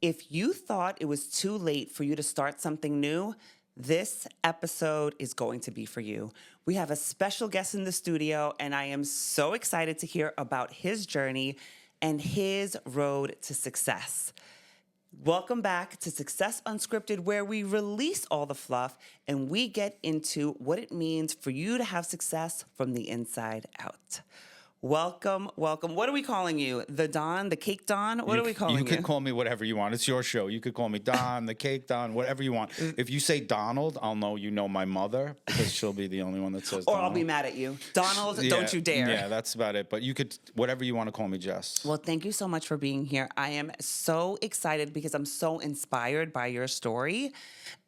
If you thought it was too late for you to start something new, this episode is going to be for you. We have a special guest in the studio, and I am so excited to hear about his journey and his road to success. Welcome back to Success Unscripted, where we release all the fluff and we get into what it means for you to have success from the inside out. Welcome, welcome. What are we calling you? The Don, the Cake Don? What are we calling you? You could call me whatever you want. It's your show. You could call me Don, the Cake Don, whatever you want. If you say Donald, I'll know you know my mother because she'll be the only one that says Donald. Or I'll be mad at you. Donald, don't you dare. Yeah, that's about it. But you could, whatever you want to call me, Jess. Well, thank you so much for being here. I am so excited because I'm so inspired by your story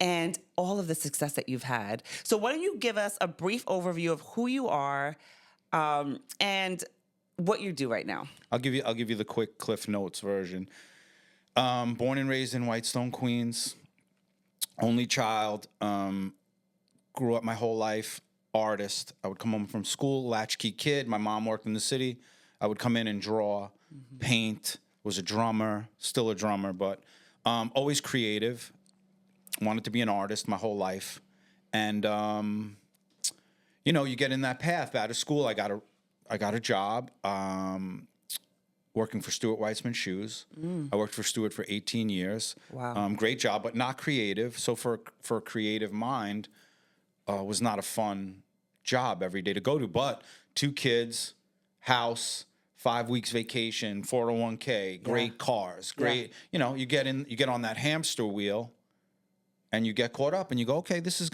and all of the success that you've had. So why don't you give us a brief overview of who you are and what you do right now? I'll give you the quick Cliff Notes version. Born and raised in Whitestone, Queens. Only child. Grew up my whole life. Artist. I would come home from school, latchkey kid. My mom worked in the city. I would come in and draw, paint. Was a drummer, still a drummer, but always creative. Wanted to be an artist my whole life. And, you get in that path. Out of school, I got a job working for Stuart Weitzman Shoes. I worked for Stuart for 18 years. Wow. Great job, but not creative. So for a creative mind, was not a fun job every day to go to. But 2 kids, house, 5 weeks vacation, 401k, great cars, great. Yeah. You get on that hamster wheel, and you get caught up, and you go, okay, this is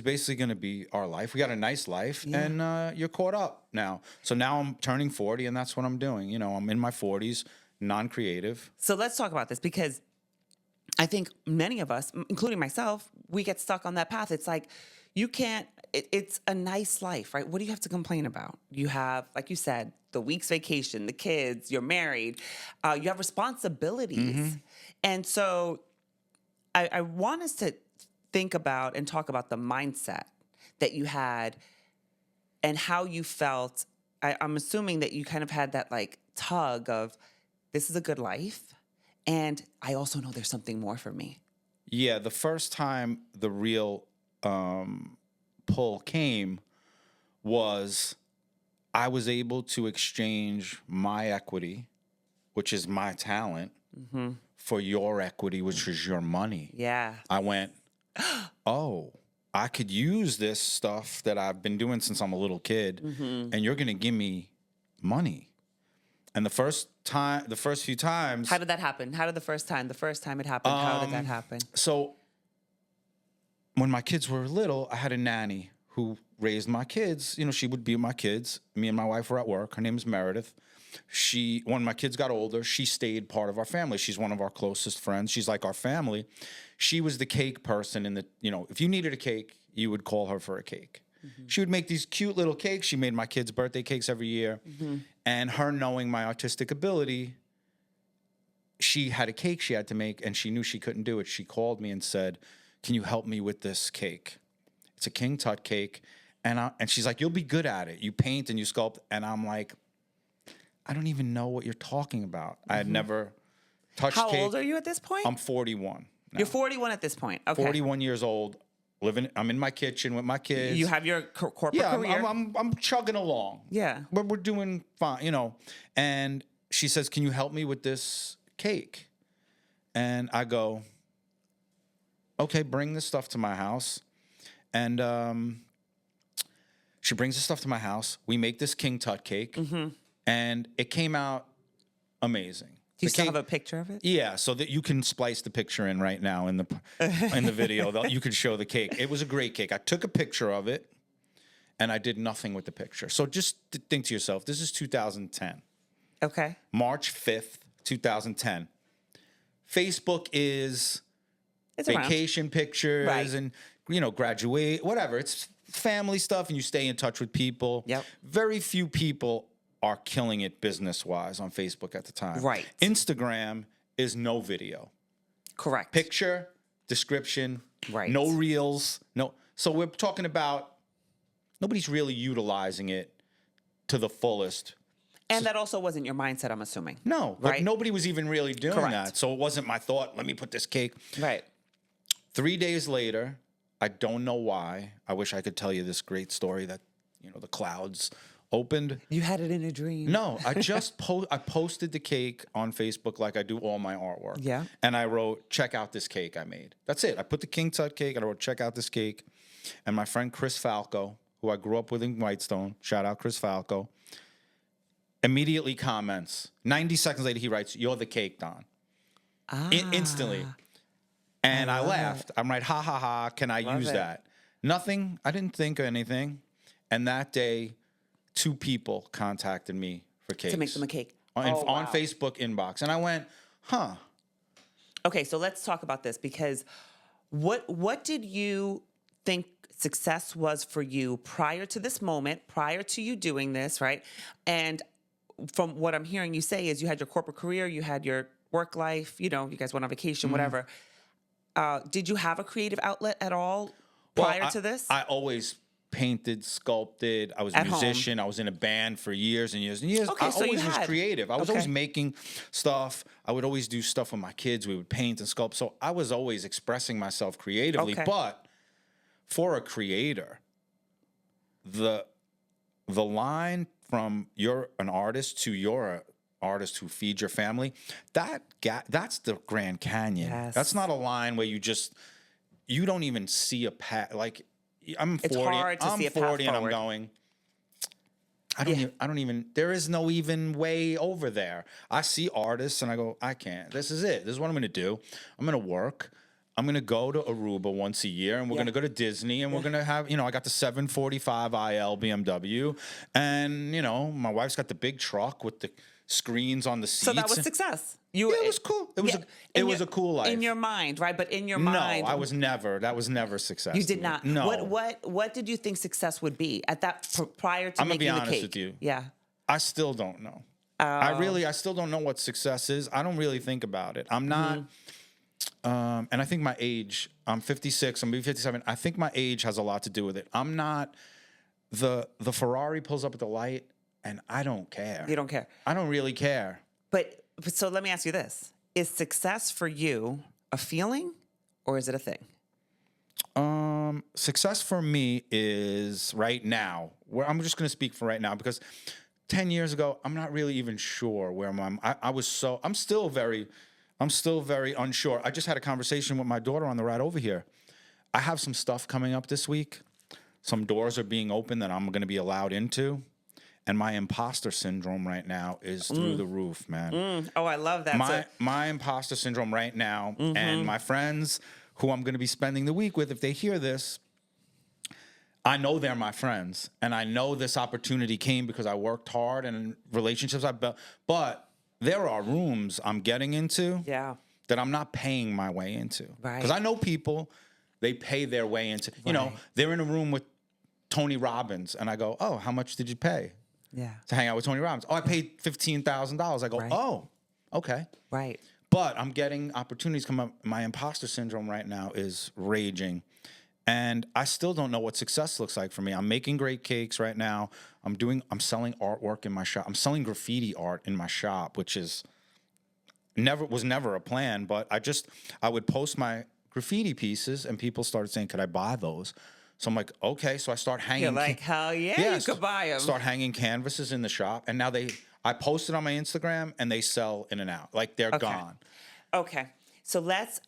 basically going to be our life. We got a nice life, and you're caught up now. So now I'm turning 40, and that's what I'm doing. I'm in my 40s, non-creative. So let's talk about this because I think many of us, including myself, we get stuck on that path. It's like you can't, it's a nice life, right? What do you have to complain about? You have, like you said, the week's vacation, the kids, you're married, you have responsibilities. And so I want us to think about and talk about the mindset that you had and how you felt. I'm assuming that you kind of had that like tug of, this is a good life, and I also know there's something more for me. Yeah, the first time the real pull came was I was able to exchange my equity, which is my talent, for your equity, which is your money. Yeah. I went, oh, I could use this stuff that I've been doing since I'm a little kid, and you're going to give me money. And the first few times. How did that happen? How did the first time it happened, how did that happen? So when my kids were little, I had a nanny who raised my kids. She would be with my kids. Me and my wife were at work. Her name is Meredith. When my kids got older, she stayed part of our family. She's one of our closest friends. She's like our family. She was the cake person if you needed a cake, you would call her for a cake. She would make these cute little cakes. She made my kids' birthday cakes every year. And her knowing my artistic ability, she had a cake she had to make, and she knew she couldn't do it. She called me and said, can you help me with this cake? It's a King Tut cake. And she's like, you'll be good at it. You paint and you sculpt. And I'm like, I don't even know what you're talking about. I had never touched cake. How old are you at this point? I'm 41 now. You're 41 at this point. Okay. 41 years old. I'm in my kitchen with my kids. You have your corporate career? Yeah, I'm chugging along. Yeah. But we're doing fine, And she says, can you help me with this cake? And I go, okay, bring this stuff to my house. And she brings the stuff to my house. We make this King Tut cake. And it came out amazing. Do you still have a picture of it? Yeah, so that you can splice the picture in right now in the video. You could show the cake. It was a great cake. I took a picture of it, and I did nothing with the picture. So just think to yourself, this is 2010. Okay. March 5th, 2010. Facebook is vacation pictures right. and, graduate, whatever. It's family stuff, and you stay in touch with people. Yep. Very few people are killing it business-wise on Facebook at the time. Right. Instagram is no video. Correct. Picture, description, right. No reels, no. So we're talking about nobody's really utilizing it to the fullest. And that also wasn't your mindset, I'm assuming. No, like right? nobody was even really doing Correct. that. So it wasn't my thought, let me put this cake. Right. 3 days later, I don't know why. I wish I could tell you this great story that, the clouds opened. You had it in a dream. No, I just I posted the cake on Facebook like I do all my artwork. Yeah. And I wrote, check out this cake I made. That's it. I put the King Tut cake and I wrote, check out this cake. And my friend Chris Falco, who I grew up with in Whitestone, shout out Chris Falco, immediately comments. 90 seconds later, he writes, you're the cake, Don. Instantly. And I laughed. I'm like, ha, ha, ha, can I use that? Nothing. I didn't think of anything. And that day, 2 people contacted me for cakes. To make them a cake. On Facebook inbox. And I went, huh. Okay, so let's talk about this, because what did you think success was for you prior to this moment, prior to you doing this, right? And from what I'm hearing you say is you had your corporate career, you had your work life, you guys went on vacation, whatever. Did you have a creative outlet at all prior to this? I always painted, sculpted. I was a musician. I was in a band for years and years and years. Okay, I so always was creative. I was always Okay. making stuff. I would always do stuff with my kids. We would paint and sculpt. So I was always expressing myself creatively. Okay. But for a creator, the line from you're an artist to you're an artist who feeds your family, that's the Grand Canyon. Yes. That's not a line where you don't even see a path. Like, I'm 40. It's hard to see a path 40 and I'm forward. going, I don't even, there is no even way over there. I see artists and I go, I can't. This is it. This is what I'm going to do. I'm going to work. I'm going to go to Aruba once a year, and we're going to go to Disney, and we're going to have, I got the 745 IL BMW, and, my wife's got the big truck with the screens on the seats. So that was success. It was cool. It was a cool life. In your mind, right? But in your mind. No, that was never success. You did not. No. What did you think success would be at that prior to I'm gonna making be the honest cake? with you. Yeah. I still don't know. I still don't know what success is. I don't really think about it. I'm not, and I think my age, I'm 56, I'm going to be 57. I think my age has a lot to do with it. I'm not, the Ferrari pulls up at the light and I don't care. You don't care. I don't really care. But so let me ask you this. Is success for you a feeling or is it a thing? Success for me is right now, where I'm just going to speak for right now, because 10 years ago, I'm not really even sure where I'm still very unsure. I just had a conversation with my daughter on the ride over here. I have some stuff coming up this week. Some doors are being opened that I'm going to be allowed into. And my imposter syndrome right now is through the roof, man. Oh, I love that. My imposter syndrome right now, and my friends who I'm going to be spending the week with, if they hear this, I know they're my friends. And I know this opportunity came because I worked hard and relationships I built. But there are rooms I'm getting into that I'm not paying my way into. Right. Because I know people, they pay their way into, they're in a room with Tony Robbins. And I go, oh, how much did you pay to hang out with Tony Robbins? Oh, I paid $15,000. I go, oh, okay. Right. But I'm getting opportunities come up. My imposter syndrome right now is raging. And I still don't know what success looks like for me. I'm making great cakes right now. I'm selling artwork in my shop. I'm selling graffiti art in my shop, which was never a plan, but I would post my graffiti pieces and people started saying, could I buy those? So I'm like, okay. So I start hanging. You're like, hell yeah, you could buy them. Start hanging canvases in the shop. And now I post it on my Instagram and they sell in and out. Like they're gone. Okay. So let's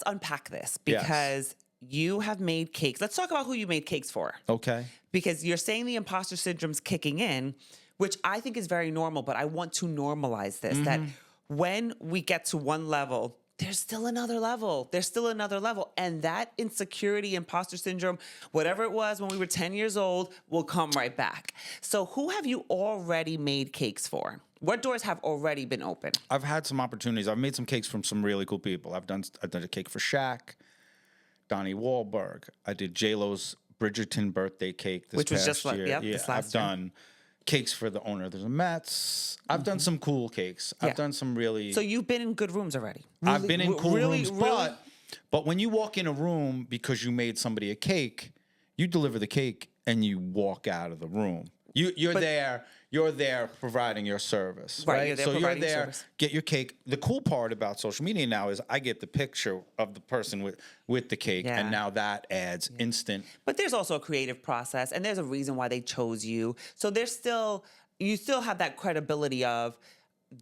unpack this because you have made cakes. Let's talk about who you made cakes for. Okay. Because you're saying the imposter syndrome's kicking in, which I think is very normal, but I want to normalize this, that when we get to one level, there's still another level. There's still another level. And that insecurity, imposter syndrome, whatever it was when we were 10 years old, will come right back. So who have you already made cakes for? What doors have already been open? I've had some opportunities. I've made some cakes from some really cool people. I've done a cake for Shaq, Donnie Wahlberg. I did J-Lo's Bridgerton birthday cake this Which was past just year. this last I've done cakes for the owner of the Mets. I've done some cool cakes. I've done some really... So you've been in good rooms already. I've been in cool rooms, but when you walk in a room because you made somebody a cake, you deliver the cake and you walk out of the room. You're there. You're there providing your service, Right, right? you're there So you're providing there. service. Get your cake. The cool part about social media now is I get the picture of the person with the cake, Yeah. and now that adds instant. But there's also a creative process, and there's a reason why they chose you. So you still have that credibility of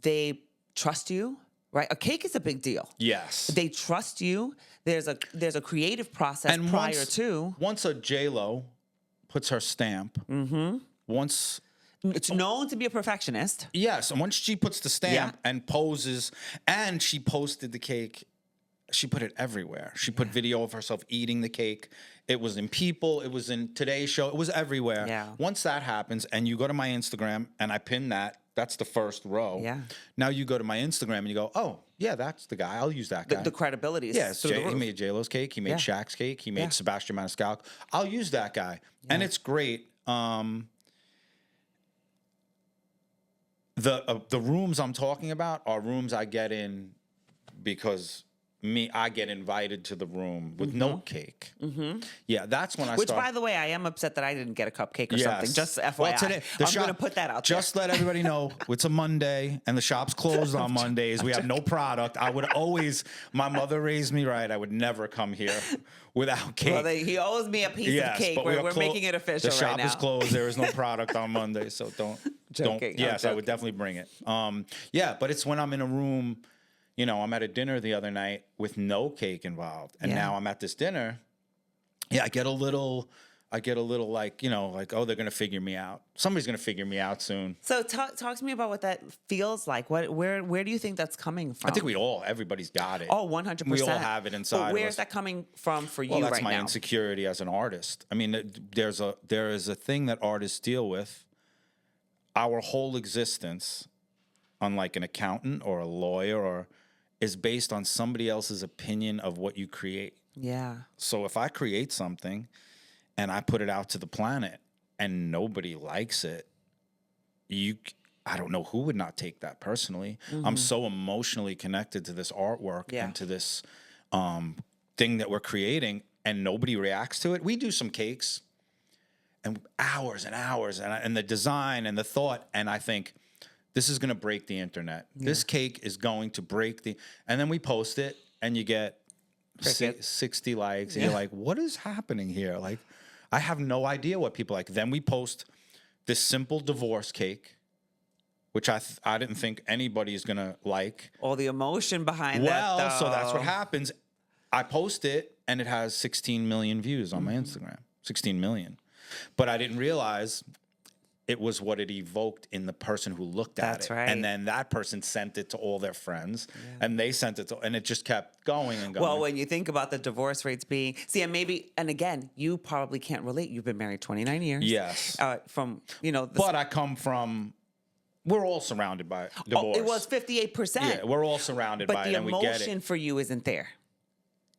they trust you, right? A cake is a big deal. Yes. They trust you. There's a creative process prior to. Once a J-Lo puts her stamp, once. It's known to be a perfectionist. Yes, and once she puts the stamp Yeah. and poses, and she posted the cake, she put it everywhere. She put video of herself eating the cake. It was in People. It was in Today's Show. It was everywhere. Yeah. Once that happens, and you go to my Instagram, and I pin that's the first row. Yeah. Now you go to my Instagram, and you go, oh, yeah, that's the guy. I'll use that guy. The credibility is Yes, through the he roof. made J-Lo's cake. He made Yeah. Shaq's cake. He made Yeah. Sebastian Maniscalco. I'll use that guy. And it's great. The rooms I'm talking about are rooms I get in because I get invited to the room with no cake. Yeah, that's when I Which, start. by the way, I am upset that I didn't get a cupcake or Yes. something. Just FYI. Well, today, I'm going to put that out there. Just let everybody know it's a Monday and the shop's closed on Mondays. We have no product. I would always, my mother raised me right. I would never come here without cake. Well, he owes me a piece of cake. but We're making it official The shop right now. is closed. There is no product on Monday, so don't. Joking, I'm Yes, I would joking. definitely bring it. Yeah, but it's when I'm in a room. You know, I'm at a dinner the other night with no cake involved, and Yeah. now I'm at this dinner. Yeah, I get a little like, you know, like, oh, they're gonna figure me out. Somebody's gonna figure me out soon. So talk to me about what that feels like. Where do you think that's coming from? I think everybody's got it. Oh, 100%. We all have it inside But of where's us. that coming from for you Well, that's right my now? insecurity as an artist. I mean, there is a thing that artists deal with. Our whole existence, unlike an accountant or a lawyer, is based on somebody else's opinion of what you create. Yeah. So if I create something and I put it out to the planet and nobody likes it, I don't know who would not take that personally. I'm so emotionally connected to this artwork Yeah. and to this thing that we're creating, and nobody reacts to it. We do some cakes and hours and hours and the design and the thought, and I think this is going to break the internet. This cake is going to break and then we post it and you get Cricket. 60 likes and you're like, what is happening here? Like, I have no idea what people like. Then we post this simple divorce cake, which I didn't think anybody is going to like. All the emotion behind that, Well, so that's what though. happens. I post it and it has 16 million views on my Mm-hmm. Instagram. 16 million. But I didn't realize it was what it evoked in the person who looked at That's it. right. And then that person sent it to all their friends and they sent it and it just kept going and going. Well, when you think about the divorce rates being, and again, you probably can't relate. You've been married 29 years. Yes. From, the But I come from, we're all surrounded by divorce. it was 58%. Yeah, we're all surrounded But by the it and we get emotion it. for you isn't there.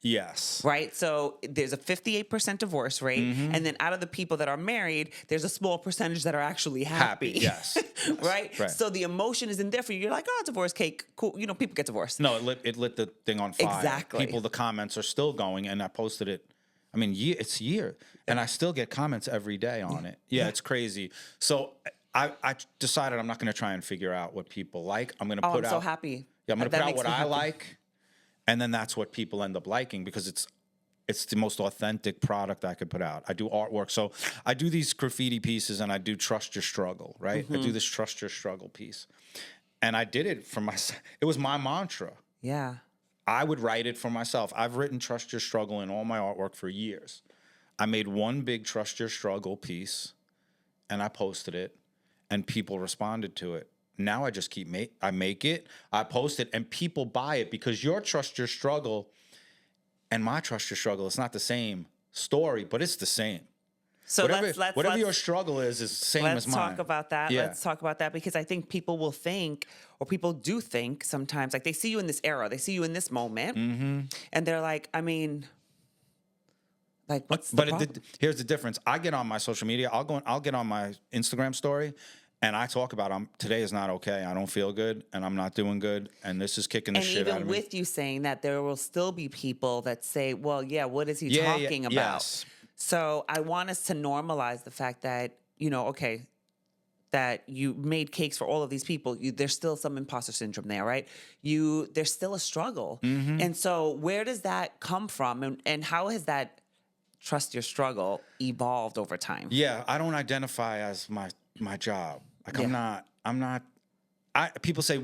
Yes. Right? So there's a 58% divorce rate. Mm-hmm. And then out of the people that are married, there's a small percentage that are actually happy. Yes. Right? Right. So the emotion isn't there for you. You're like, oh, divorce cake. Cool. People get divorced. No, it lit the thing on fire. Exactly. The comments are still going, and I posted it. I mean, it's year, and I still get comments every day on it. Yeah, it's crazy. So I decided I'm not going to try and figure out what people like. I'm going to Oh, put I'm out. so happy. Yeah, I'm going to That put out makes what me I happy. like, and then that's what people end up liking because it's the most authentic product I could put out. I do artwork. So I do these graffiti pieces and I do Trust Your Struggle, right? I do this Trust Your Struggle piece. And I did it for myself. It was my mantra. Yeah. I would write it for myself. I've written Trust Your Struggle in all my artwork for years. I made one big Trust Your Struggle piece and I posted it and people responded to it. Now I just I make it, I post it, and people buy it because your Trust Your Struggle and my Trust Your Struggle is not the same story, but it's the same. So Whatever your struggle is the same as mine. Let's talk about that. Yeah. Let's talk about that because I think people will think, or people do think sometimes, like they see you in this era, they see you in this moment, and they're like, I mean, like, what's the problem? Here's the difference. I get on my social media. I'll get on my Instagram story, and I talk about today is not okay. I don't feel good, and I'm not doing good, and this is kicking the And shit out even of me. with you saying that, there will still be people that say, well, yeah, what is he talking about? Yes. So I want us to normalize the fact that, okay, that you made cakes for all of these people, there's still some imposter syndrome there, right? There's still a struggle. And so where does that come from? And how has that trust your struggle evolved over time? Yeah, I don't identify as my job. Like I'm not. People say,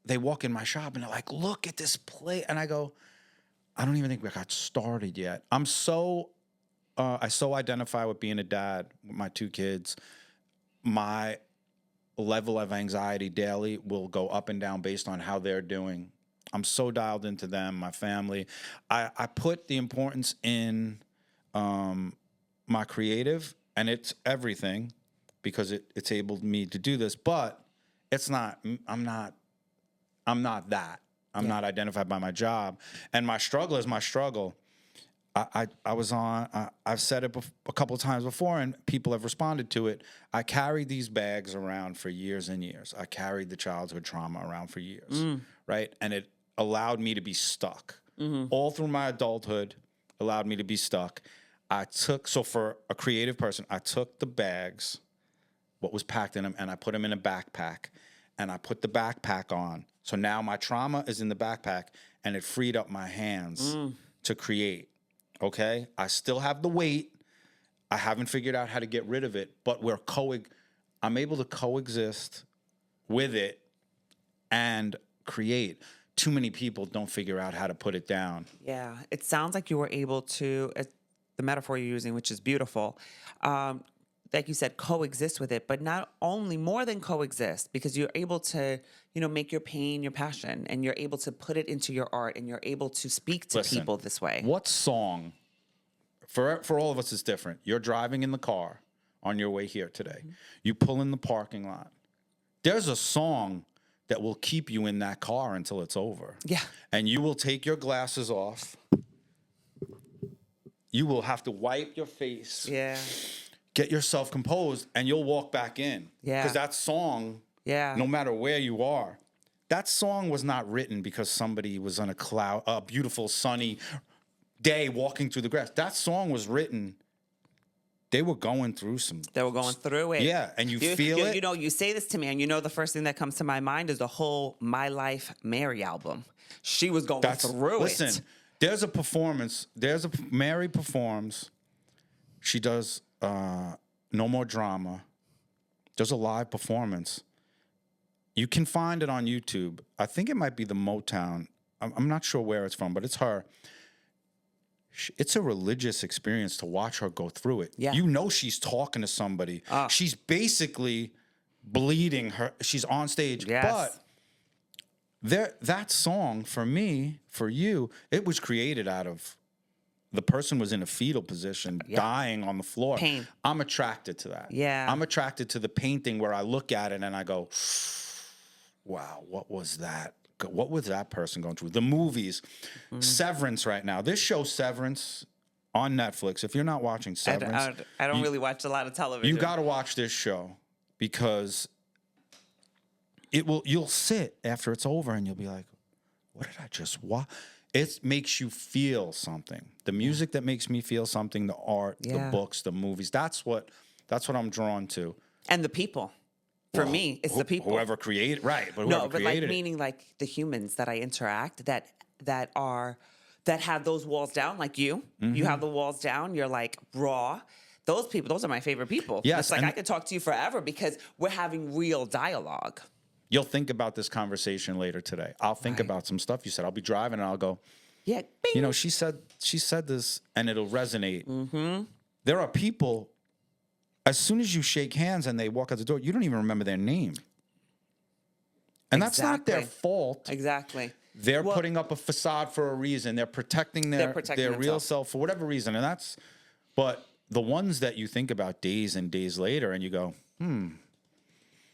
they walk in my shop and they're like, "Look at this plate," and I go, "I don't even think we got started yet." I so identify with being a dad with my 2 kids. My level of anxiety daily will go up and down based on how they're doing. I'm so dialed into them, my family. I put the importance in my creative, and it's everything because it's enabled me to do this. But it's not. I'm not that. I'm not identified by my job, and my struggle is my struggle. I was on. I've said it a couple of times before, and people have responded to it. I carried these bags around for years and years. I carried the childhood trauma around for years, right? And it allowed me to be stuck all through my adulthood. Allowed me to be stuck. So for a creative person, I took the bags, what was packed in them, and I put them in a backpack, and I put the backpack on. So now my trauma is in the backpack, and it freed up my hands to create. Okay? I still have the weight. I haven't figured out how to get rid of it, but I'm able to coexist with it and create. Too many people don't figure out how to put it down. Yeah, it sounds like you were able to, the metaphor you're using, which is beautiful, like you said, coexist with it, but not only more than coexist, because you're able to, make your pain your passion, and you're able to put it into your art, and you're able to speak to people this way. What song, for all of us, is different? You're driving in the car on your way here today. You pull in the parking lot. There's a song that will keep you in that car until it's over. Yeah. And you will take your glasses off. You will have to wipe your face. Yeah. Get yourself composed, and you'll walk back in. Yeah. Because that song, no matter where you are, that song was not written because somebody was on a beautiful sunny day walking through the grass. That song was written. They were going through it. Yeah, and you feel it. You say this to me, and the first thing that comes to my mind is the whole My Life Mary album. She was going through it. Listen, there's a performance. Mary performs. She does No More Drama. There's a live performance. You can find it on YouTube. I think it might be the Motown. I'm not sure where it's from, but it's her. It's a religious experience to watch her go through it. Yeah. She's talking to somebody. She's basically bleeding her. She's on stage. Yes. But that song, for me, for you, it was created out of the person was in a fetal position, dying on the floor. Pain. I'm attracted to that. Yeah. I'm attracted to the painting where I look at it and I go, wow, what was that? What was that person going through? The movies, Severance right now. This show Severance on Netflix. If you're not watching Severance, I don't really watch a lot of television. You got to watch this show because you'll sit after it's over and you'll be like, what did I just watch? It makes you feel something. The music that makes me feel something, the art, the books, the movies. That's what I'm drawn to. And the people. For me, it's the people. Whoever created, right? But meaning like the humans that I interact that have those walls down, like you. You have the walls down. You're like raw. Those people, those are my favorite people. Yes, it's like I could talk to you forever because we're having real dialogue. You'll think about this conversation later today. I'll think about some stuff you said. I'll be driving and I'll go, yeah, bing. She said this, and it'll resonate. There are people. As soon as you shake hands and they walk out the door, you don't even remember their name. And that's not their fault. Exactly. They're putting up a facade for a reason. They're protecting their real self for whatever reason. But the ones that you think about days and days later and you go,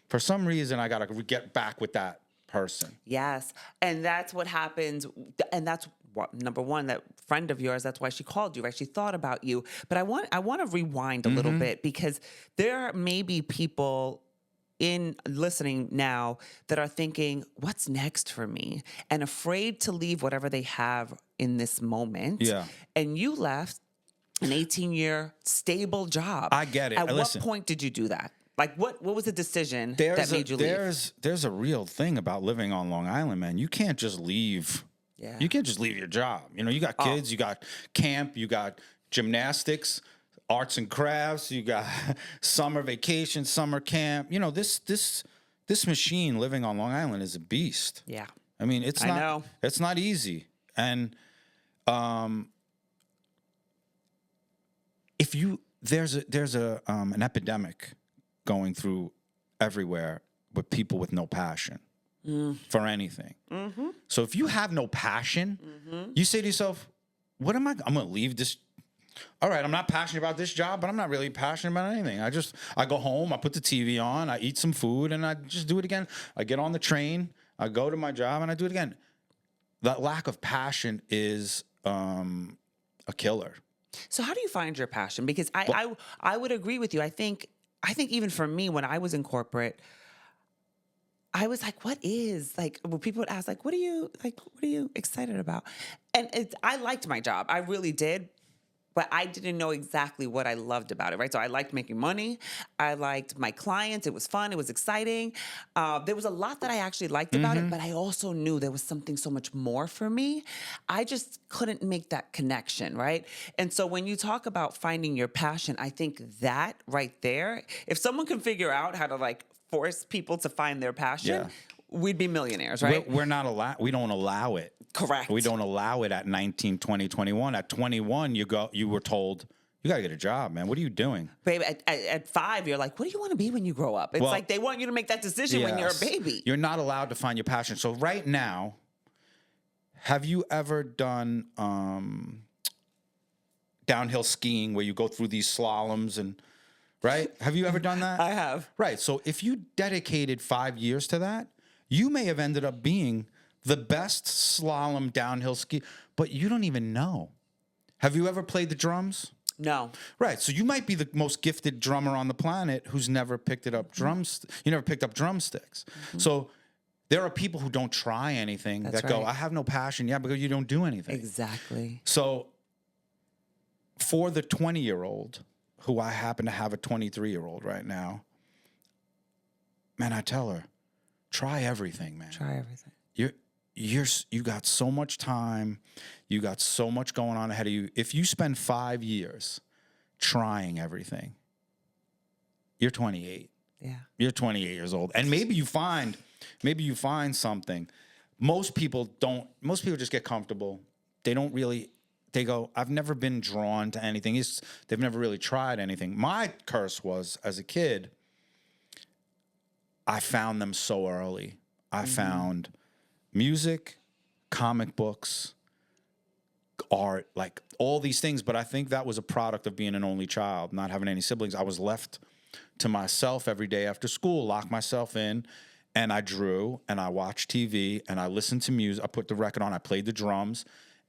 for some reason I got to get back with that person. Yes. And that's what happens. And that's number one, that friend of yours, that's why she called you, right? She thought about you. But I want to rewind a little bit because there may be people in listening now that are thinking, what's next for me? And afraid to leave whatever they have in this moment. Yeah. And you left an 18-year stable job. I get it. At Listen, what point did you do that? Like, what was the decision that There's made you leave? there's a real thing about living on Long Island, man. You can't just leave. Yeah. You can't just leave your job. You know, you got kids, you got camp, you got gymnastics, arts and crafts, you got summer vacation, summer camp. You know, this machine living on Long Island is a beast. Yeah. I mean, I know. it's not easy. And if you there's an epidemic going through everywhere with people with no passion for anything. Mm-hmm. So if you have no passion, you say to yourself, "What am I? I'm going to leave this. All right, I'm not passionate about this job, but I'm not really passionate about anything. I go home, I put the TV on, I eat some food, and I just do it again. I get on the train, I go to my job, and I do it again." That lack of passion is a killer. So how do you find your passion? Because I would agree with you. I think even for me, when I was in corporate, I was like, what is, like, when people would ask, like, what are you excited about? And I liked my job. I really did. But I didn't know exactly what I loved about it, right? So I liked making money. I liked my clients. It was fun. It was exciting. There was a lot that I actually liked about it, but I also knew there was something so much more for me. I just couldn't make that connection, right? And so when you talk about finding your passion, I think that right there, if someone can figure out how to like force people to find their passion, we'd be millionaires, right? We're not allowed. We don't allow it. Correct. We don't allow it at 19, 20, 21. At 21, you were told, you got to get a job, man. What are you doing? Babe, at 5, you're like, what do you want to be when you grow up? It's like they want you to make that decision when you're a baby. You're not allowed to find your passion. So right now, have you ever done downhill skiing where you go through these slaloms and, right? Have you ever done that? I have. Right. So if you dedicated 5 years to that, you may have ended up being the best slalom downhill ski, but you don't even know. Have you ever played the drums? No. Right. So you might be the most gifted drummer on the planet who's never picked it up You never picked up drumsticks. So there are people who don't try anything that go, I have no passion. Yeah, because you don't do anything. Exactly. So for the 20-year-old, who I happen to have a 23-year-old right now, man, I tell her, try everything, man. Try everything. You got so much time. You got so much going on ahead of you. If you spend 5 years trying everything, you're 28. Yeah. You're 28 years old. And maybe you find something. Most people just get comfortable. They go, I've never been drawn to anything. They've never really tried anything. My curse was, as a kid, I found them so early. I found music, comic books, art, like all these things. But I think that was a product of being an only child, not having any siblings. I was left to myself every day after school, locked myself in, and I drew, and I watched TV, and I listened to music. I put the record on. I played the drums,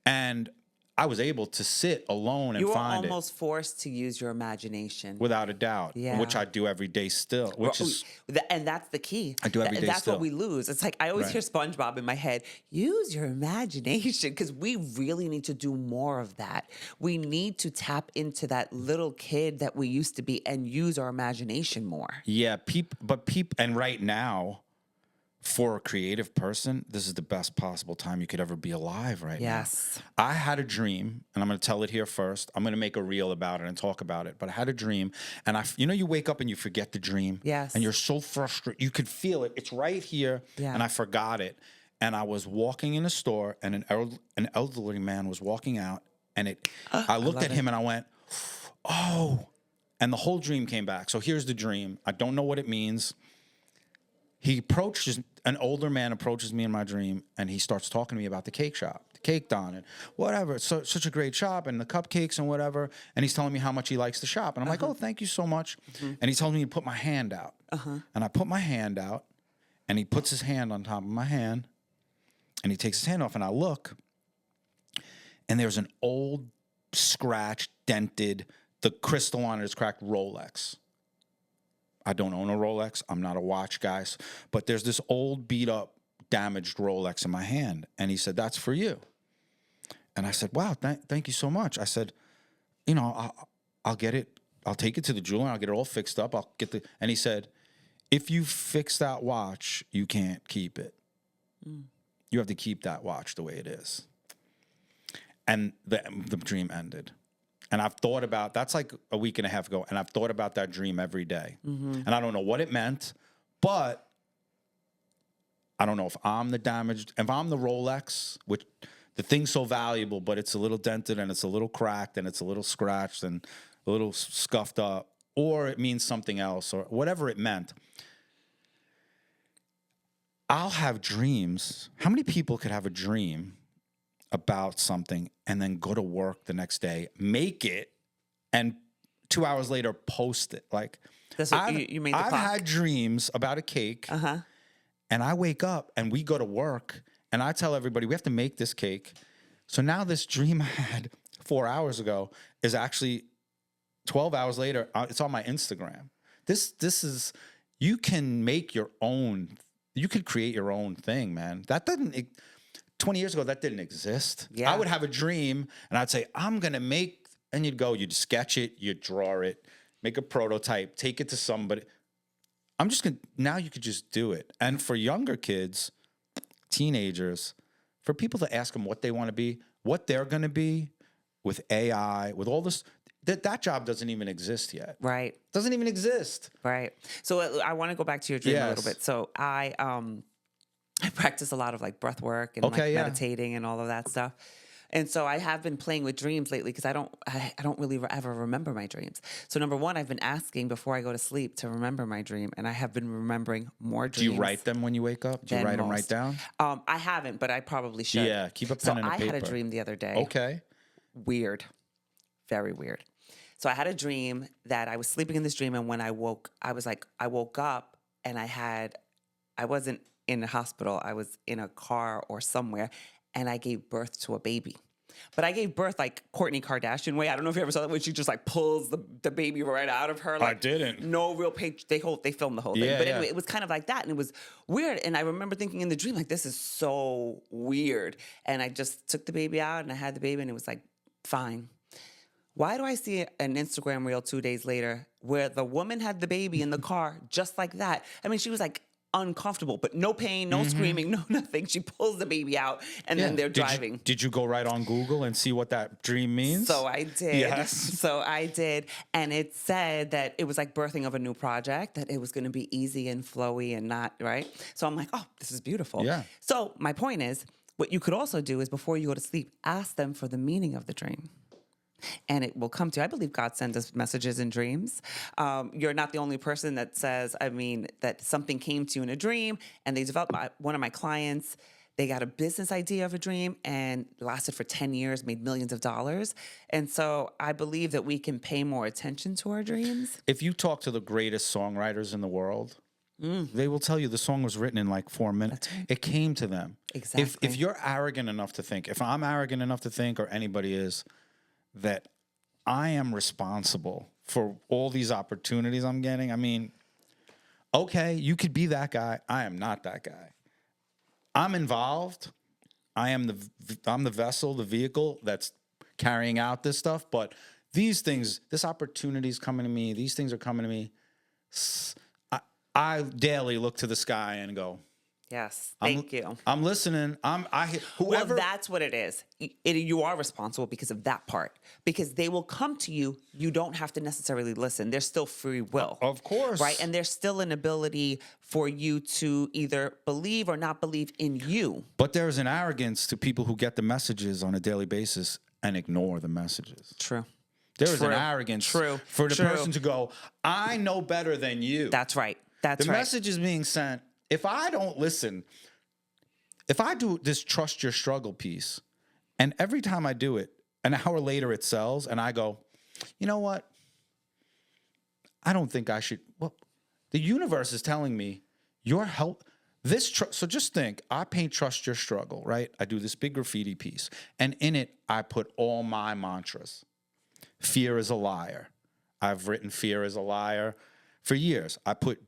and I was able to sit alone and find it. You were almost forced to use your imagination. Without a doubt. Yeah. Which I do every day still. And that's the key. I do every day that's still. what we lose. It's like I always hear SpongeBob in my head. Use your imagination, because we really need to do more of that. We need to tap into that little kid that we used to be and use our imagination more. Yeah, and right now, for a creative person, this is the best possible time you could ever be alive right now. Yes. I had a dream, and I'm going to tell it here first. I'm going to make a reel about it and talk about it. But I had a dream, and you wake up and you forget the dream. Yes. And you're so frustrated. You could feel it. It's right here, and I forgot it. And I was walking in a store, and an elderly man was walking out, and I looked at him and I went, oh. And the whole dream came back. So here's the dream. I don't know what it means. An older man approaches me in my dream, and he starts talking to me about the cake shop, the Cake Don, and whatever. It's such a great shop, and the cupcakes and whatever. And he's telling me how much he likes the shop. And I'm like, oh, thank you so much. And he tells me to put my hand out. And I put my hand out, and he puts his hand on top of my hand, and he takes his hand off, and I look, and there's an old, scratched, dented, the crystal on it is cracked Rolex. I don't own a Rolex. I'm not a watch guy. But there's this old, beat-up, damaged Rolex in my hand. And he said, that's for you. And I said, wow, thank you so much. I said, I'll get it I'll take it to the jeweler. I'll get it all fixed up. And he said, if you fix that watch, you can't keep it. You have to keep that watch the way it is. And the dream ended. And I've thought about, that's like a week and a half ago, and I've thought about that dream every day. And I don't know what it meant, but I don't know if I'm the Rolex, which the thing's so valuable, but it's a little dented and it's a little cracked and it's a little scratched and a little scuffed up, or it means something else, or whatever it meant. I'll have dreams. How many people could have a dream about something and then go to work the next day, make it, and 2 hours later post it? Like, That's what you made the I've clock. had dreams about a cake, and I wake up and we go to work, and I tell everybody we have to make this cake. So now this dream I had 4 hours ago is actually 12 hours later. It's on my Instagram. This is, you can make your own. You could create your own thing, man. 20 years ago, that didn't exist. Yeah. I would have a dream and I'd say, I'm going to make, and you'd sketch it, you'd draw it, make a prototype, take it to somebody. Now you could just do it. And for younger kids, teenagers, for people to ask them what they want to be, what they're going to be with AI, with all this, that job doesn't even exist yet. Right. Doesn't even exist. Right. So I want to go back to your dream a little Yes. bit. So I practice a lot of like breath work and Okay, like yeah. meditating and all of that stuff. And so I have been playing with dreams lately because I don't really ever remember my dreams. So number one, I've been asking before I go to sleep to remember my dream, and I have been remembering more Do dreams. you write them when you wake up? Do you than write them right most. down? I haven't, but I probably should. Yeah, keep a pen So and a I had a paper. dream the other day. Okay. Weird. Very weird. So I had a dream that I was sleeping in this dream, and when I woke up and I wasn't in a hospital. I was in a car or somewhere, and I gave birth to a baby. But I gave birth like Kourtney Kardashian way. I don't know if you ever saw that when she just like pulls the baby right out of her. Like, didn't. No real page. They filmed the whole thing. Yeah, But yeah. anyway, it was kind of like that, and it was weird. And I remember thinking in the dream, like, this is so weird. And I just took the baby out, and I had the baby, and it was like, fine. Why do I see an Instagram reel 2 days later where the woman had the baby in the car just like that? I mean, she was like uncomfortable, but no pain, no screaming, no nothing. She pulls the baby out, and then they're driving. Did you go right on Google and see what that dream means? So I did. Yes. So I did. And it said that it was like birthing of a new project, that it was going to be easy and flowy and not, right? So I'm like, oh, this is beautiful. Yeah. So my point is, what you could also do is before you go to sleep, ask them for the meaning of the dream. And it will come to you. I believe God sends us messages in dreams. You're not the only person that says, that something came to you in a dream, and they developed. One of my clients, they got a business idea of a dream and lasted for 10 years, made millions of dollars. And so I believe that we can pay more attention to our dreams. If you talk to the greatest songwriters in the world, they will tell you the song was written in like 4 minutes. That's right. It came to them. Exactly. If you're arrogant enough to think, if I'm arrogant enough to think, or anybody is, that I am responsible for all these opportunities I'm getting. I mean, okay, you could be that guy. I am not that guy. I'm involved. I'm the vessel, the vehicle that's carrying out this stuff. But these things, this opportunity is coming to me. These things are coming to me. I daily look to the sky and go, Yes. Thank you. I'm listening. Whoever. Well, that's what it is. You are responsible because of that part. Because they will come to you. You don't have to necessarily listen. There's still free will. Of course. Right? And there's still an ability for you to either believe or not believe in you. But there's an arrogance to people who get the messages on a daily basis and ignore the messages. True. There is an True. arrogance True. for the True. person to go, I know better than you. That's right. That's the right. message is being sent. If I don't listen, if I do this trust your struggle piece, and every time I do it, an hour later it sells, and I go, you know what? I don't think I should. Well, the universe is telling me your help. So just think, I paint Trust Your Struggle, right? I do this big graffiti piece, and in it, I put all my mantras. Fear is a liar. I've written fear is a liar for years. I put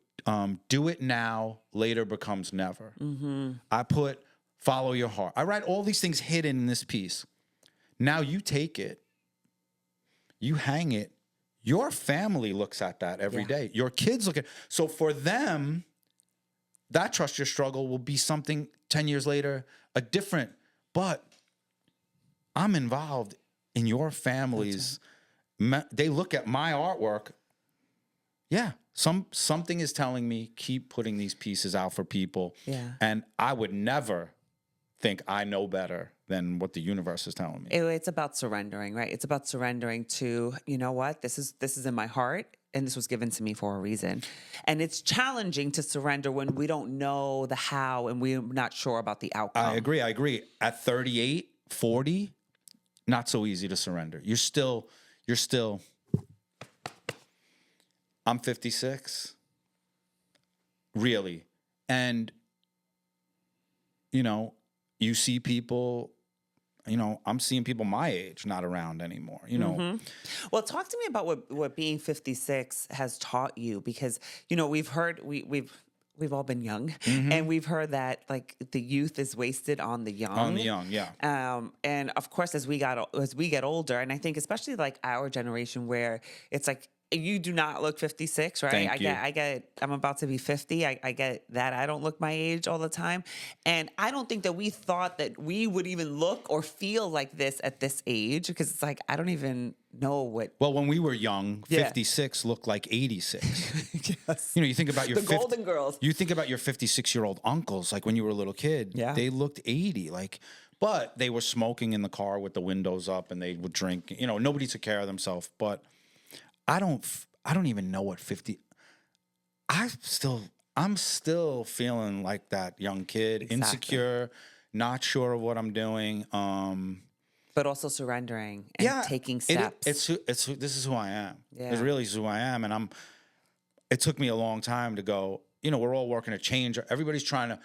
do it now, later becomes never. Mm-hmm. I put follow your heart. I write all these things hidden in this piece. Now you take it, you hang it, Your family looks at that every day. Your kids look at. So for them, that trust your struggle will be something 10 years later, a different. But I'm involved in your family's. They look at my artwork. Yeah, something is telling me keep putting these pieces out for people. Yeah. And I would never think I know better than what the universe is telling me. It's about surrendering, right? It's about surrendering to, you know what, this is in my heart, and this was given to me for a reason. And it's challenging to surrender when we don't know the how and we're not sure about the outcome. I agree. At 38, 40, not so easy to surrender. You're still. I'm 56. Really. And, you know, you see people, you know, I'm seeing people my age not around anymore, you know. Well, talk to me about what being 56 has taught you, because, you know, we've all been young, and we've heard that like the youth is wasted on the young. On the young, yeah. And of course, as we get older, and I think especially like our generation, where it's like, you do not look 56, right? Thank you. I'm about to be 50. I get that. I don't look my age all the time. And I don't think that we thought that we would even look or feel like this at this age, because it's like, I don't even know what. Well, when we were young, Yeah. 56 looked like 86. Yes. You know, you think about your The Golden Girls. You think about your 56-year-old uncles, like when you were a little kid. Yeah. They looked 80, like, but they were smoking in the car with the windows up, and they would drink. You know, nobody took care of themselves. But I don't even know what 50. I'm still feeling like that young kid, insecure, not sure of what I'm doing. But also surrendering and taking steps. This is who I am. Yeah. It really is who I am. And it took me a long time to go, you know, we're all working to change. Everybody's trying to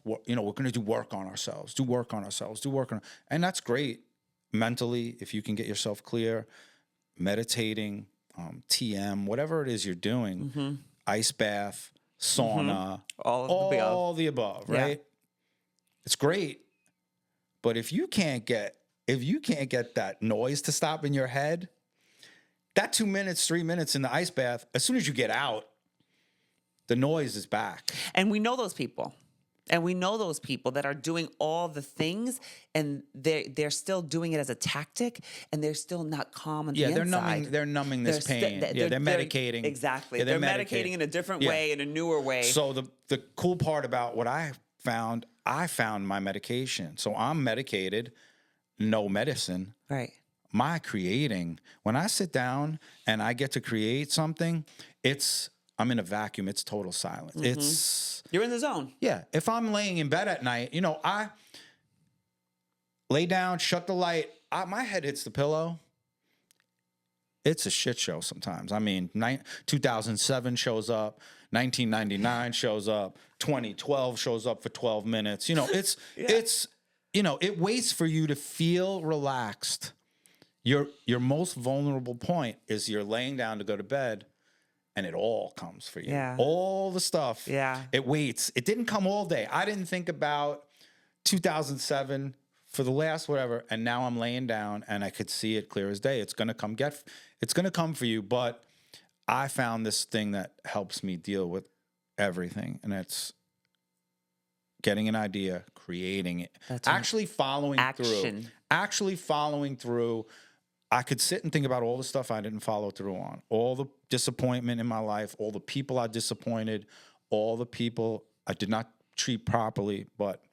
we're going to do work on ourselves, and that's great mentally. If you can get yourself clear, meditating, TM, whatever it is you're doing, ice bath, sauna, all the above, right? Yeah. It's great. But if you can't get that noise to stop in your head, that 2 minutes, 3 minutes in the ice bath, as soon as you get out, the noise is back. And we know those people. And we know those people that are doing all the things, and they're still doing it as a tactic, and they're still not calm on the inside. They're numbing this pain. They're medicating. Exactly. Yeah, they're medicating in a different way, in a newer way. So the cool part about what I found my medication. So I'm medicated, no medicine. Right. My creating, when I sit down and I get to create something, I'm in a vacuum. It's total silence. You're in the zone. Yeah. If I'm laying in bed at night, you know, I lay down, shut the light, my head hits the pillow. It's a shit show sometimes. I mean, 2007 shows up, 1999 shows up, 2012 shows up for 12 minutes. You know, it's, you know, it waits for you to feel relaxed. Your most vulnerable point is you're laying down to go to bed, and it all comes for you. Yeah. All the stuff. Yeah. It waits. It didn't come all day. I didn't think about 2007 for the last whatever, and now I'm laying down and I could see it clear as day. It's gonna come for you. But I found this thing that helps me deal with everything, and it's getting an idea, creating it, That's right. actually following through. I could sit and think about all the stuff I didn't follow through on, all the disappointment in my life, all the people I disappointed, all the people I did not treat properly, but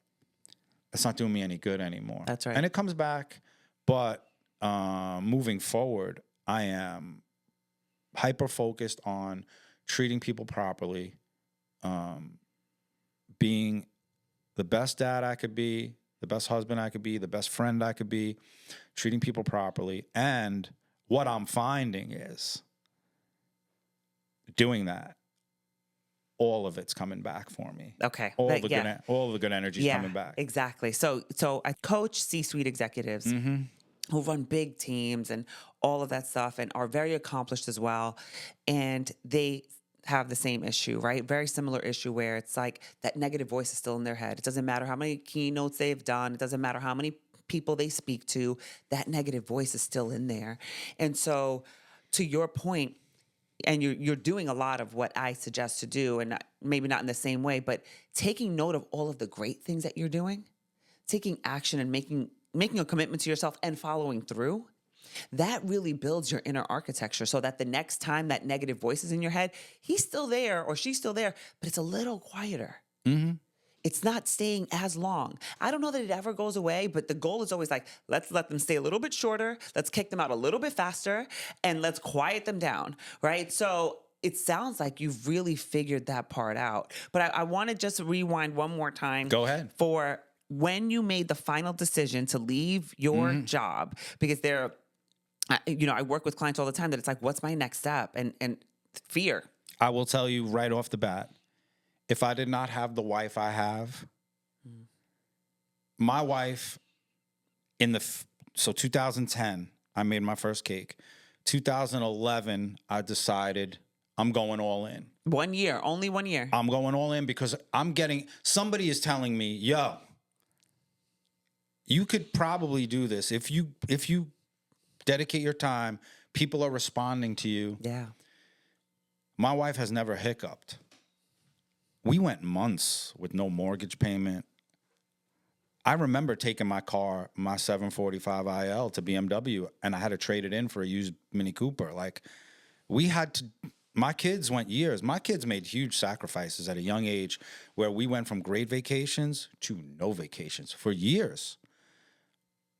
it's not doing me any good anymore. That's right. And it comes back, but moving forward, I am hyper-focused on treating people properly, being the best dad I could be, the best husband I could be, the best friend I could be, treating people properly. And what I'm finding is doing that, all of it's coming back for me. Okay. All the good energy is coming back. Exactly. So I coach C-suite executives who run big teams and all of that stuff, and are very accomplished as well. And they have the same issue, right? Very similar issue, where it's like that negative voice is still in their head. It doesn't matter how many keynotes they've done. It doesn't matter how many people they speak to. That negative voice is still in there. And so to your point, and you're doing a lot of what I suggest to do, and maybe not in the same way, but taking note of all of the great things that you're doing, taking action and making a commitment to yourself and following through, that really builds your inner architecture so that the next time that negative voice is in your head, he's still there or she's still there, but it's a little quieter. It's not staying as long. I don't know that it ever goes away, but the goal is always like, let's let them stay a little bit shorter. Let's kick them out a little bit faster and let's quiet them down, right? So it sounds like you've really figured that part out. But I want to just rewind one more time. Go ahead. For when you made the final decision to leave your job, because I work with clients all the time that it's like, what's my next step? And fear. I will tell you right off the bat, if I did not have the wife I have, my wife so 2010, I made my first cake. 2011, I decided I'm going all in. 1 year, only 1 year. I'm going all in because somebody is telling me, yo, you could probably do this. If you dedicate your time, people are responding to you. Yeah. My wife has never hiccuped. We went months with no mortgage payment. I remember taking my car, my 745 IL to BMW, and I had to trade it in for a used Mini Cooper. Like, my kids went years. My kids made huge sacrifices at a young age where we went from great vacations to no vacations for years.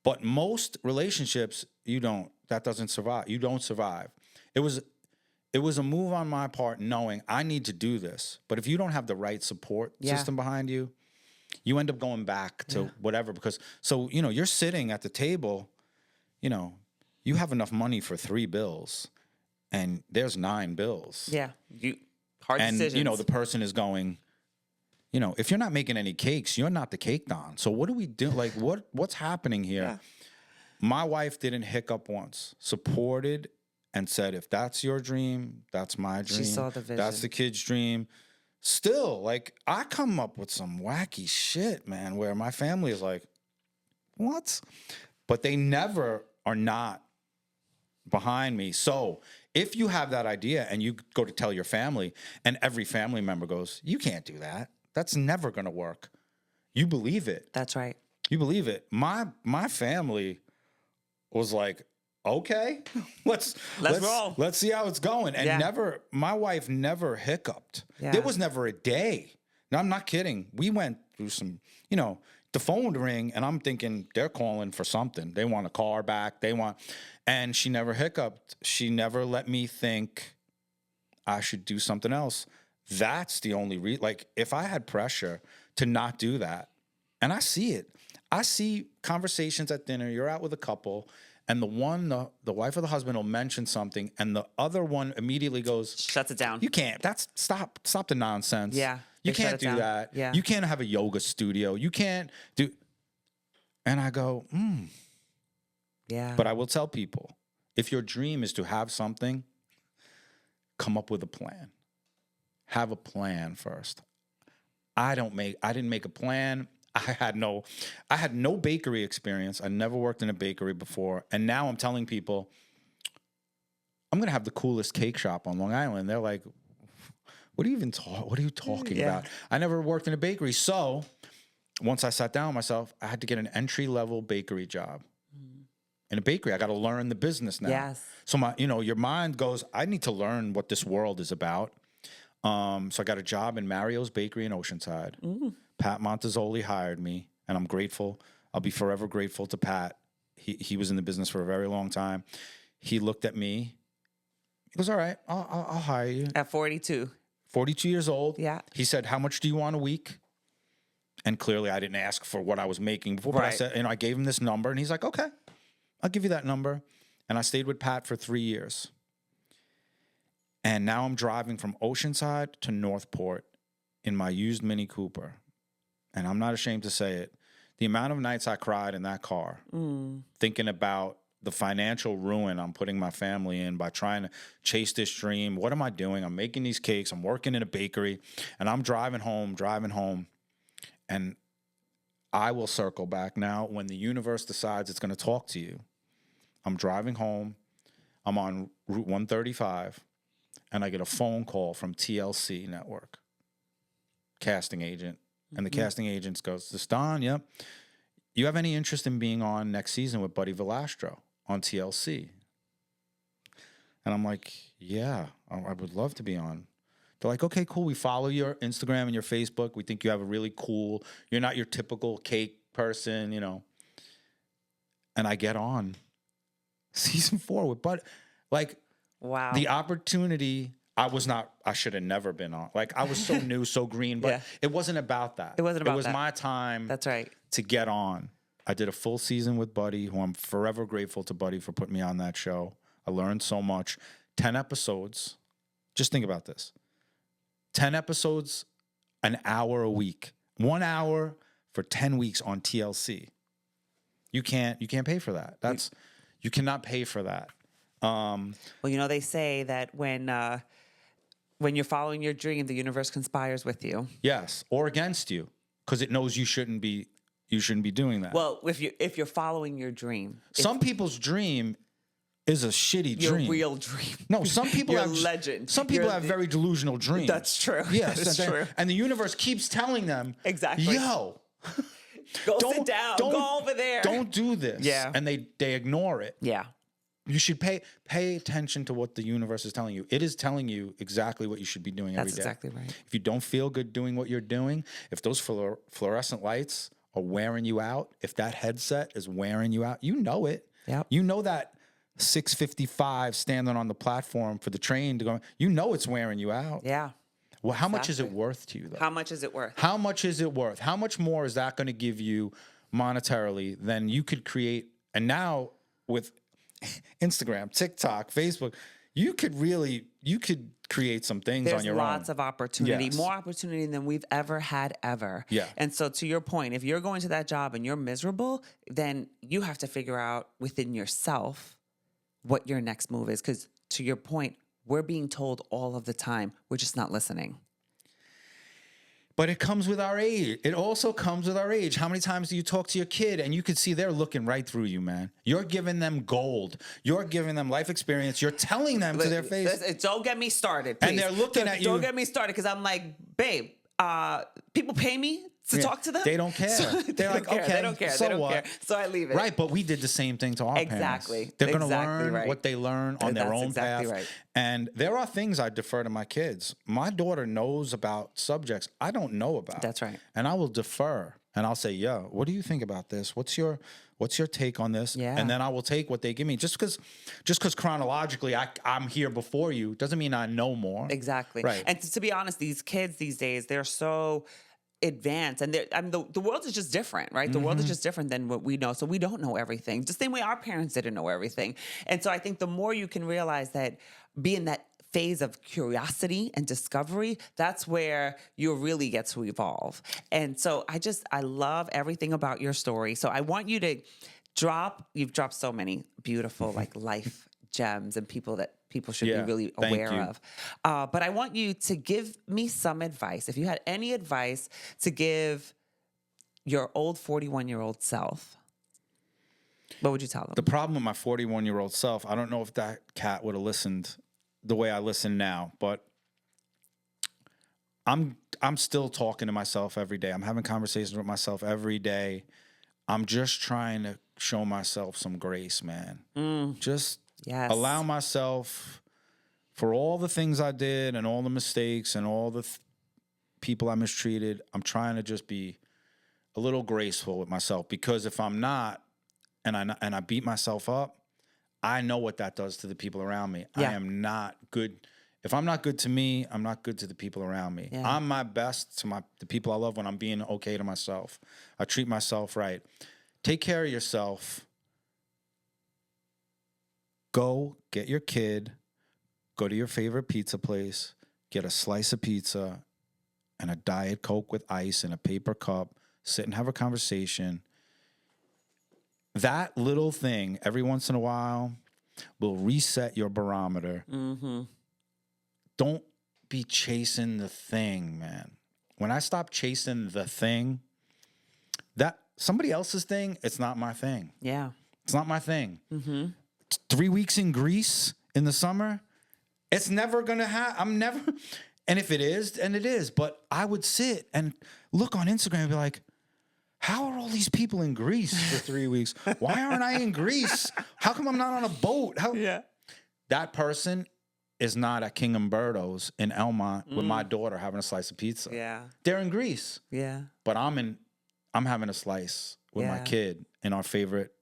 But most relationships, that doesn't survive. You don't survive. It was a move on my part knowing I need to do this. But if you don't have the right support system behind you, you end up going back to whatever. So you're sitting at the table, you have enough money for 3 bills and there's 9 bills. Yeah. Hard decisions. And, the person is going, if you're not making any cakes, you're not the cake don. So what do we do? Like, what's happening here? Yeah. My wife didn't hiccup once, supported and said, if that's your dream, that's my dream. She saw the vision. That's the kid's dream. Still, like, I come up with some wacky shit, man, where my family is like, what? But they never are not behind me. So if you have that idea and you go to tell your family and every family member goes, you can't do that. That's never going to work. You believe it. That's right. You believe it. My family was like, okay, let's roll. Let's see how it's going. And my wife never hiccuped. Yeah. There was never a day. No, I'm not kidding. We went through some, the phone would ring and I'm thinking they're calling for something. They want a car back. And she never hiccuped. She never let me think I should do something else. That's the only like, if I had pressure to not do that, and I see it. I see conversations at dinner. You're out with a couple, and the wife or the husband will mention something, and the other one immediately goes, shuts it down. You can't. Stop the nonsense. Yeah. You can't do that. Yeah. You can't have a yoga studio. You can't do. And I go, Yeah. But I will tell people, if your dream is to have something, come up with a plan. Have a plan first. I didn't make a plan. I had no bakery experience. I never worked in a bakery before. And now I'm telling people, I'm going to have the coolest cake shop on Long Island. They're like, what are you talking about? I never worked in a bakery. So once I sat down with myself, I had to get an entry-level bakery job. In a bakery, I got to learn the business now. Yes. So your mind goes, I need to learn what this world is about. So I got a job in Mario's Bakery in Oceanside. Pat Montezoli hired me, and I'm grateful. I'll be forever grateful to Pat. He was in the business for a very long time. He looked at me. He goes, all right, I'll hire you. At 42. 42 years old. Yeah. He said, how much do you want a week? And clearly I didn't ask for what I was making before, but I said, I gave him this number, and he's like, okay, I'll give you that number. And I stayed with Pat for 3 years. And now I'm driving from Oceanside to Northport in my used Mini Cooper. And I'm not ashamed to say it. The amount of nights I cried in that car, thinking about the financial ruin I'm putting my family in by trying to chase this dream. What am I doing? I'm making these cakes. I'm working in a bakery. And I'm driving home. And I will circle back now when the universe decides it's going to talk to you. I'm driving home. I'm on Route 135, and I get a phone call from TLC Network, casting agent. And the casting agent goes, "This Don, yep. You have any interest in being on next season with Buddy Valastro on TLC?" And I'm like, "Yeah, I would love to be on." They're like, "Okay, cool. We follow your Instagram and your Facebook. We think you have a really cool, you're not your typical cake person, you know." And I get on season 4 with Bud. Like, Wow. the opportunity, I should have never been on. Like, I was so new, so green, but Yeah. it wasn't about that. It wasn't about It was that. my time That's right. to get on. I did a full season with Buddy, who I'm forever grateful to Buddy for putting me on that show. I learned so much. 10 episodes. Just think about this. 10 episodes, an hour a week. 1 hour for 10 weeks on TLC. You can't pay for that. You cannot pay for that. Well, you know, they say that when you're following your dream, the universe conspires with you. Yes, or against you, because it knows you shouldn't be doing that. Well, if you're following your dream, Some people's dream is a shitty your dream. real dream. No, some people Your have legend. Some people You're have the- very delusional dreams. That's true. Yes, That is and true. and the universe keeps telling them, Exactly. "Yo, Go sit down. Go over there. Don't do this." Yeah. And they ignore it. Yeah. You should pay attention to what the universe is telling you. It is telling you exactly what you should be doing every That's day. exactly right. If you don't feel good doing what you're doing, if those fluorescent lights are wearing you out, if that headset is wearing you out, you know it. Yep. You know that 6:55 standing on the platform for the train to go, you know it's wearing you out. Yeah. Well, how much is it Exactly. worth to you, though? How much is it worth? How much is it worth? How much more is that going to give you monetarily than you could create? And now with Instagram, TikTok, Facebook, you could create some things There's on your lots own. of opportunity, Yes. more opportunity than we've ever had ever. Yeah. And so to your point, if you're going to that job and you're miserable, then you have to figure out within yourself what your next move is. Because to your point, we're being told all of the time, we're just not listening. But it comes with our age. It also comes with our age. How many times do you talk to your kid and you can see they're looking right through you, man? You're giving them gold. You're giving them life experience. You're telling them to their face. Don't get me started, And please. they're looking at you. Don't get me started because I'm like, babe, people pay me to Yeah, talk to them. they don't care. They're like, care. okay, They don't care. so They don't what? care. So I leave it. Right, but we did the same thing to our Exactly. parents. They're going to Exactly learn right. what they learn on their That's own exactly path. right. And there are things I defer to my kids. My daughter knows about subjects I don't know about. That's right. And I will defer. And I'll say, "Yo, what do you think about this? What's your take on this?" Yeah. And then I will take what they give me. Just because chronologically I'm here before you doesn't mean I know more. Exactly. Right. And to be honest, these kids these days, they're so advanced and the world is just different, right? The world is just different than what we know. So we don't know everything. Just the same way our parents didn't know everything. And so I think the more you can realize that be in that phase of curiosity and discovery, that's where you really get to evolve. And so I love everything about your story. So I want you to you've dropped so many beautiful like life gems and people that people should Yeah, be really thank aware you. of. But I want you to give me some advice. If you had any advice to give your old 41-year-old self, what would you tell them? The problem with my 41-year-old self, I don't know if that cat would have listened the way I listen now, but I'm still talking to myself every day. I'm having conversations with myself every day. I'm just trying to show myself some grace, man. Just Yes. allow myself for all the things I did and all the mistakes and all the people I mistreated. I'm trying to just be a little graceful with myself, because if I'm not, and I beat myself up, I know what that does to the people around me. Yeah. I am not good. If I'm not good to me, I'm not good to the people around me. Yeah. I'm my best to the people I love when I'm being okay to myself. I treat myself right. Take care of yourself. Go get your kid. Go to your favorite pizza place. Get a slice of pizza and a Diet Coke with ice in a paper cup. Sit and have a conversation. That little thing every once in a while will reset your barometer. Mm-hmm. Don't be chasing the thing, man. When I stop chasing the thing, that somebody else's thing, it's not my thing. Yeah. It's not my thing. Mm-hmm. 3 weeks in Greece in the summer. It's never gonna happen. I'm never. And if it is, and it is. But I would sit and look on Instagram and be like, how are all these people in Greece for 3 weeks? Why aren't I in Greece? How come I'm not on a boat? Yeah. That person is not at King Umberto's in Elmont with my daughter having a slice of pizza. Yeah. They're in Greece. Yeah. But I'm having a slice with my Yeah. kid in our favorite.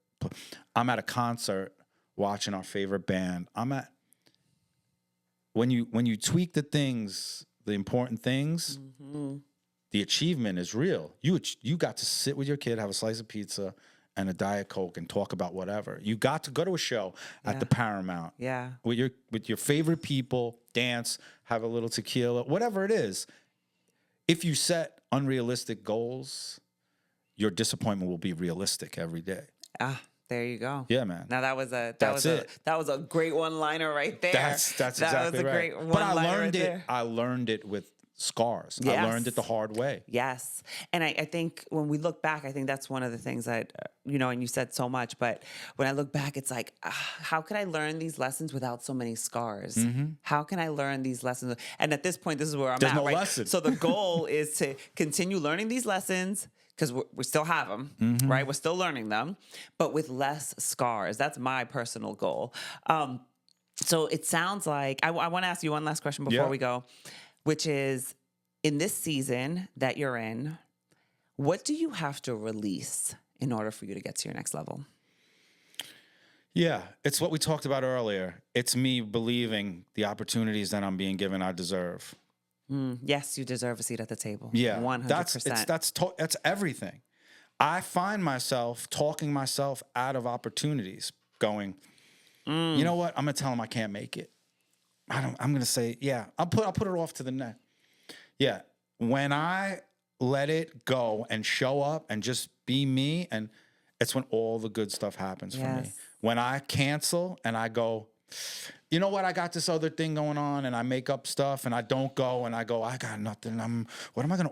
I'm at a concert watching our favorite band. When you tweak the things, the important things, the achievement is real. You got to sit with your kid, have a slice of pizza and a Diet Coke and talk about whatever. You got to go to a show at the Paramount. Yeah. With your favorite people, dance, have a little tequila, whatever it is. If you set unrealistic goals, your disappointment will be realistic every day. Ah, there you go. Yeah, man. Now that was a That was a great one-liner right there. That's exactly that was a right. great But I one-liner learned right it. there. I learned it with scars. Yes. I learned it the hard way. Yes. And I think when we look back, I think that's one of the things that, and you said so much, but when I look back, it's like, how could I learn these lessons without so many scars? Mm-hmm. How can I learn these lessons? And at this point, this is where I'm There's at, no right? lesson. So the goal is to continue learning these lessons because we still have them, right? We're still learning them, but with less scars. That's my personal goal. So it sounds like, I want to ask you one last question before we go, which is, in this season that you're in, what do you have to release in order for you to get to your next level? Yeah, it's what we talked about earlier. It's me believing the opportunities that I'm being given I deserve. Yes, you deserve a seat at the table. Yeah, 100%. that's everything. I find myself talking myself out of opportunities, going, you know what? I'm gonna tell them I can't make it. I'm gonna say, yeah, I'll put it off to the next. Yeah, when I let it go and show up and just be me, and it's when all the good stuff happens for me. When I cancel and I go, you know what, I got this other thing going on, and I make up stuff and I don't go, and I go, I got nothing. What am I gonna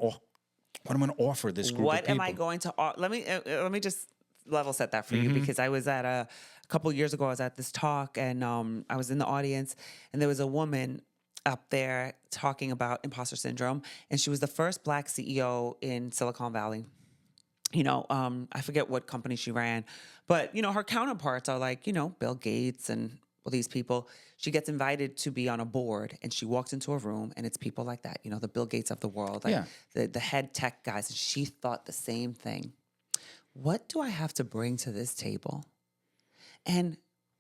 offer this group of people? What am I going to let me just level set that for you, because I was at a couple years ago, I was at this talk, and I was in the audience, and there was a woman up there talking about imposter syndrome, and she was the first Black CEO in Silicon Valley. I forget what company she ran, but her counterparts are like, Bill Gates and all these people. She gets invited to be on a board, and she walks into a room, and it's people like that, the Bill Gates of the world, like the head tech guys. And she thought the same thing. What do I have to bring to this table? And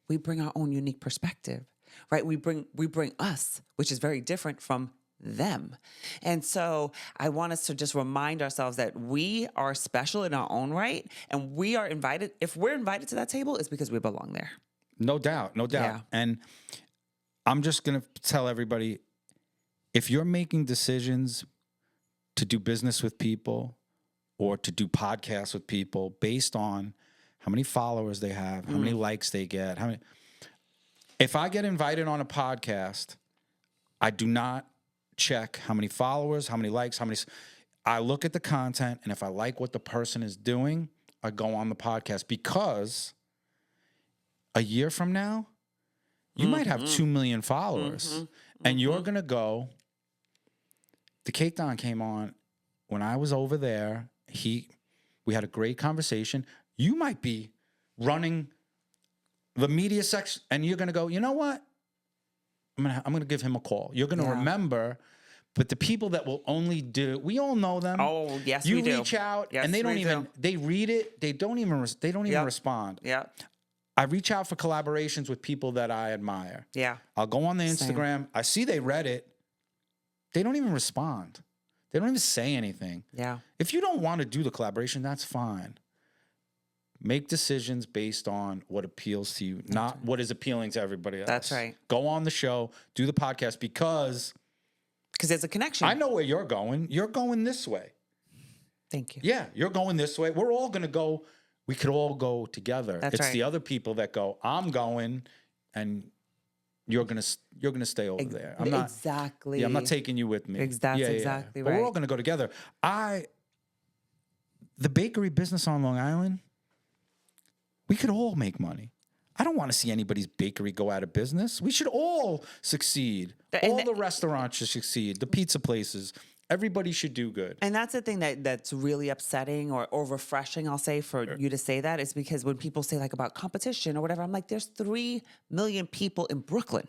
we bring our own unique perspective. Right? We bring us, which is very different from them. And so I want us to just remind ourselves that we are special in our own right, and we are invited. If we're invited to that table, it's because we belong there. No doubt. Yeah. And I'm just going to tell everybody, if you're making decisions to do business with people or to do podcasts with people based on how many followers they have, how many likes they get, if I get invited on a podcast, I do not check how many followers, how many likes, I look at the content, and if I like what the person is doing, I go on the podcast, because a year from now, you might have 2 million followers, and you're going to go, the Cake Don came on when I was over there. We had a great conversation. You might be running the media section, and you're going to go, you know what? I'm going to give him a call. You're going to remember, but the people that will only we all know them. Oh, yes, you we do. reach out, Yes, and they don't we even, do. they read it. They don't even respond. Yeah. I reach out for collaborations with people that I admire. Yeah. I'll go on the Instagram. I see they read it. They don't even respond. They don't even say anything. Yeah. If you don't want to do the collaboration, that's fine. Make decisions based on what appeals to you, not what is appealing to everybody else. That's right. Go on the show, do the podcast, because there's a connection. I know where you're going. You're going this way. Thank you. Yeah, you're going this way. We're all going to go. We could all go together. That's it's right. the other people that go, I'm going, and you're gonna stay over there. I'm not exactly. Yeah, I'm not taking you with me. That's exactly But right. we're all gonna go together. The bakery business on Long Island, we could all make money. I don't want to see anybody's bakery go out of business. We should all succeed. All the restaurants should succeed. The pizza places. Everybody should do good. And that's the thing that's really upsetting or refreshing, I'll say, for you to say that, is because when people say like about competition or whatever, I'm like, there's 3 million people in Brooklyn.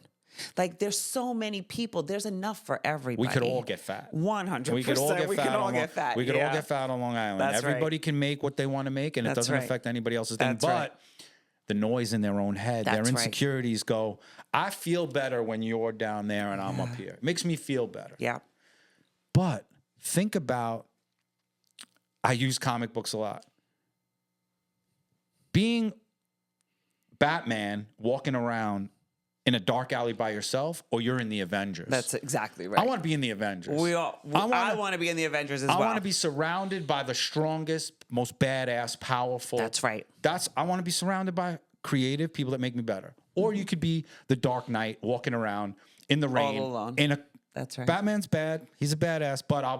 Like, there's so many people. There's enough for everybody. We could all get fat. 100%. We could all get fat. We could all Yeah. get fat on Long Island. That's Everybody can make what they want to make, and it doesn't affect anybody else's thing. That's But right. the noise in their own head, their That's right. insecurities go, I feel better when you're down there and I'm up here. It makes me feel better. Yeah. But think about, I use comic books a lot. Being Batman walking around in a dark alley by yourself, or you're in the Avengers. That's exactly right. I want to be in the Avengers. I want to be in the Avengers as well. I want to be surrounded by the strongest, most badass, powerful. That's right. I want to be surrounded by creative people that make me better. Or you could be the Dark Knight walking around in the rain. All alone. That's right. Batman's bad. He's a badass, but I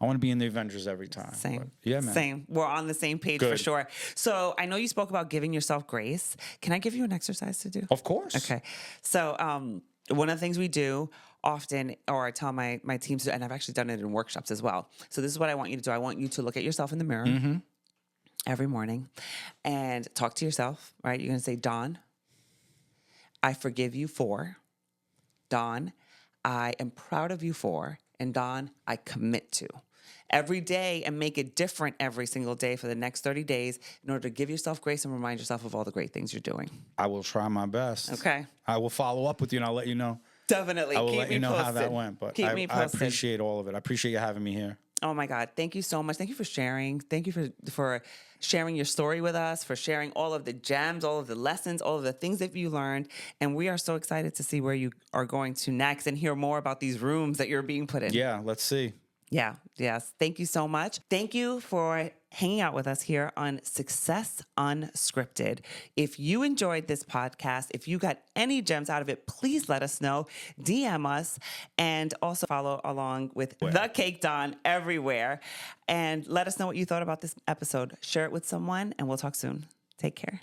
want to be in the Avengers every time. Same. But yeah, man. Same. We're on the same page for sure. So I know you spoke about giving yourself grace. Can I give you an exercise to do? Of course. Okay. So one of the things we do often, or I tell my teams to do, and I've actually done it in workshops as well. So this is what I want you to do. I want you to look at yourself in the mirror every morning and talk to yourself, right? You're going to say, Dawn, I forgive you for. Dawn, I am proud of you for. And Dawn, I commit to. Every day, and make it different every single day for the next 30 days in order to give yourself grace and remind yourself of all the great things you're doing. I will try my best. Okay. I will follow up with you and I'll let you know. Definitely. I will Keep let me you know posted. how that went. But Keep me I posted. appreciate all of it. I appreciate you having me here. Oh my God. Thank you so much. Thank you for sharing. Thank you for sharing your story with us, for sharing all of the gems, all of the lessons, all of the things that you learned. And we are so excited to see where you are going to next and hear more about these rooms that you're being put in. Yeah, let's see. Yeah. Yes. Thank you so much. Thank you for hanging out with us here on Success Unscripted. If you enjoyed this podcast, if you got any gems out of it, please let us know. DM us, and also follow along with The Cake Dawn everywhere. And let us know what you thought about this episode. Share it with someone, and we'll talk soon. Take care.